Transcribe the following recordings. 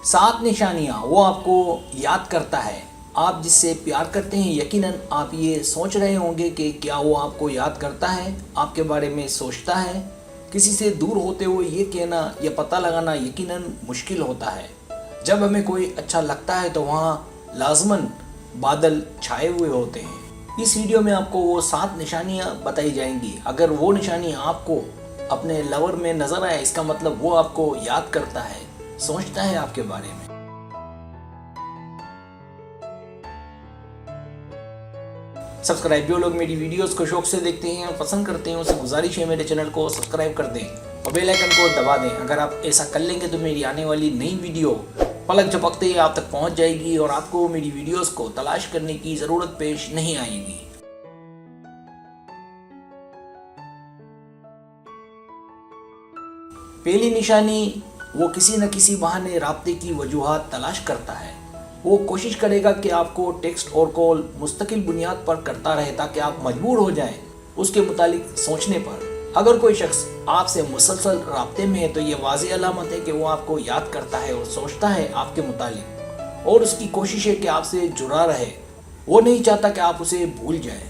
7 निशानियाँ वो आपको याद करता है। आप जिससे प्यार करते हैं, यकीनन आप ये सोच रहे होंगे कि क्या वो आपको याद करता है, आपके बारे में सोचता है। किसी से दूर होते हुए ये कहना या पता लगाना यकीनन मुश्किल होता है। जब हमें कोई अच्छा लगता है तो वहाँ लाजमन बादल छाए हुए होते हैं। इस वीडियो में आपको वो 7 निशानियाँ बताई जाएंगी। अगर वो निशानी आपको अपने लवर में नज़र आए, इसका मतलब वो आपको याद करता है, सोचता है आपके बारे में। सब्सक्राइब, जो लोग मेरी वीडियोस को शौक से देखते हैं और पसंद करते हैं, उनसे गुजारिश है मेरे चैनल को सब्सक्राइब कर दें और बेल आइकन को दबा दें। अगर आप ऐसा कर लेंगे तो मेरी आने वाली नई वीडियो पलक झपकते ही आप तक पहुंच जाएगी और आपको मेरी वीडियोस को तलाश करने की ज़रूरत पेश नहीं आएगी। पहली निशानी, वो किसी न किसी बहाने राब्ते की वजूहात तलाश करता है। वो कोशिश करेगा कि आपको टेक्स्ट और कॉल मुस्तकिल बुनियाद पर करता रहे ताकि आप मजबूर हो जाएं उसके मुतालिक सोचने पर। अगर कोई शख्स आपसे मुसलसल राब्ते में है तो ये वाज़ेह अलामत है कि वो आपको याद करता है और सोचता है आपके मुतालिक, और उसकी कोशिश है कि आपसे जुड़ा रहे। वो नहीं चाहता कि आप उसे भूल जाएं।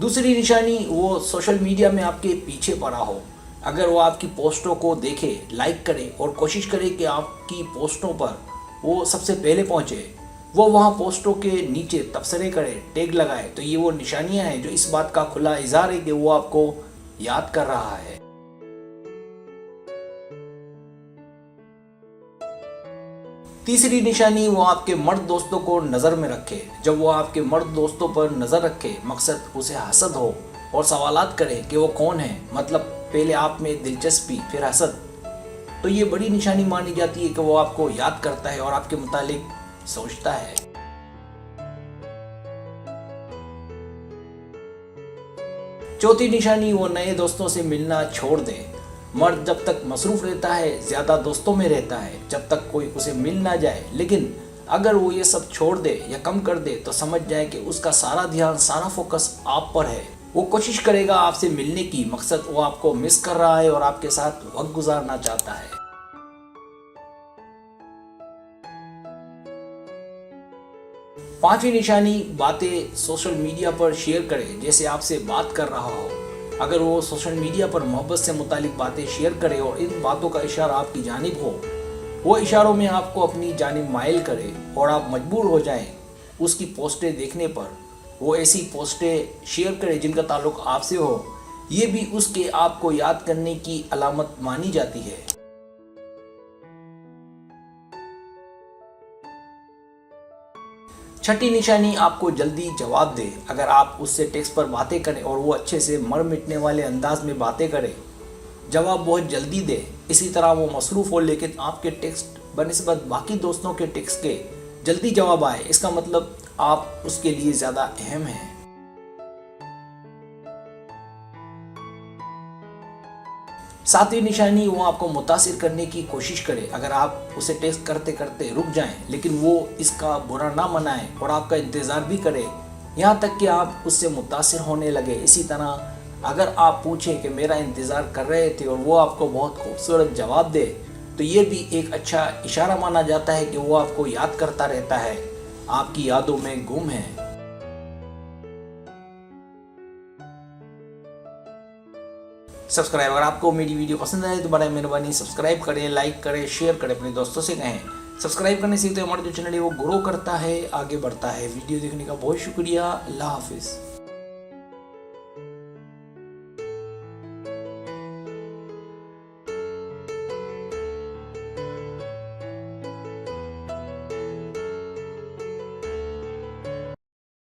दूसरी निशानी, वो सोशल मीडिया में आपके पीछे पड़ा हो। अगर वो आपकी पोस्टों को देखे, लाइक करे और कोशिश करे कि आपकी पोस्टों पर वो सबसे पहले पहुंचे, वो वहाँ पोस्टों के नीचे तबसरे करे, टैग लगाए, तो ये वो निशानियां हैं जो इस बात का खुला इज़हार है कि वो आपको याद कर रहा है। तीसरी निशानी, वो आपके मर्द दोस्तों को नज़र में रखे। जब वो आपके मर्द दोस्तों पर नज़र रखे, मकसद उसे हसद हो और सवालात करे कि वो कौन है, मतलब पहले आप में दिलचस्पी फिर हसद, तो ये बड़ी निशानी मानी जाती है कि वो आपको याद करता है और आपके मुतालिक सोचता है। चौथी निशानी, वो नए दोस्तों से मिलना छोड़ दे। मर्द जब तक मसरूफ रहता है, ज़्यादा दोस्तों में रहता है, जब तक कोई उसे मिल ना जाए, लेकिन अगर वो ये सब छोड़ दे या कम कर दे तो समझ जाए कि उसका सारा ध्यान, सारा फोकस आप पर है। वो कोशिश करेगा आपसे मिलने की, मकसद वो आपको मिस कर रहा है और आपके साथ वक्त गुजारना चाहता है। पांचवी निशानी, बातें सोशल मीडिया पर शेयर करे जैसे आपसे बात कर रहा हो। अगर वो सोशल मीडिया पर मोहब्बत से मुतालिक बातें शेयर करे और इन बातों का इशारा आपकी जानिब हो, वो इशारों में आपको अपनी जानिब माइल करे और आप मजबूर हो जाएं उसकी पोस्टें देखने पर, वो ऐसी पोस्टें शेयर करे जिनका ताल्लुक आपसे हो, ये भी उसके आपको याद करने की अलामत मानी जाती है। छठी निशानी, आपको जल्दी जवाब दे। अगर आप उससे टेक्स्ट पर बातें करें और वो अच्छे से मर मिटने वाले अंदाज में बातें करे, जवाब बहुत जल्दी दे। इसी तरह वो मसरूफ़ हो लेकिन आपके टेक्स्ट बनिस्बत बाकी दोस्तों के टेक्स्ट के जल्दी जवाब आए, इसका मतलब आप उसके लिए ज़्यादा अहम हैं। सातवीं निशानी, वो आपको मुतासिर करने की कोशिश करे। अगर आप उसे टेक्स्ट करते करते रुक जाएं लेकिन वो इसका बुरा ना मनाए और आपका इंतज़ार भी करे, यहाँ तक कि आप उससे मुतासिर होने लगे। इसी तरह अगर आप पूछें कि मेरा इंतज़ार कर रहे थे और वो आपको बहुत खूबसूरत जवाब दे, तो ये भी एक अच्छा इशारा माना जाता है कि वो आपको याद करता रहता है, आपकी यादों में गुम है। सब्सक्राइब, अगर आपको मेरी वीडियो पसंद आए तो बड़ा मेहरबानी सब्सक्राइब करें, लाइक करें, शेयर करें, अपने दोस्तों से कहें। सब्सक्राइब करने से तो हमारा जो चैनल है वो ग्रो करता है, आगे बढ़ता है। वीडियो देखने का बहुत शुक्रिया। अल्लाह हाफिज़।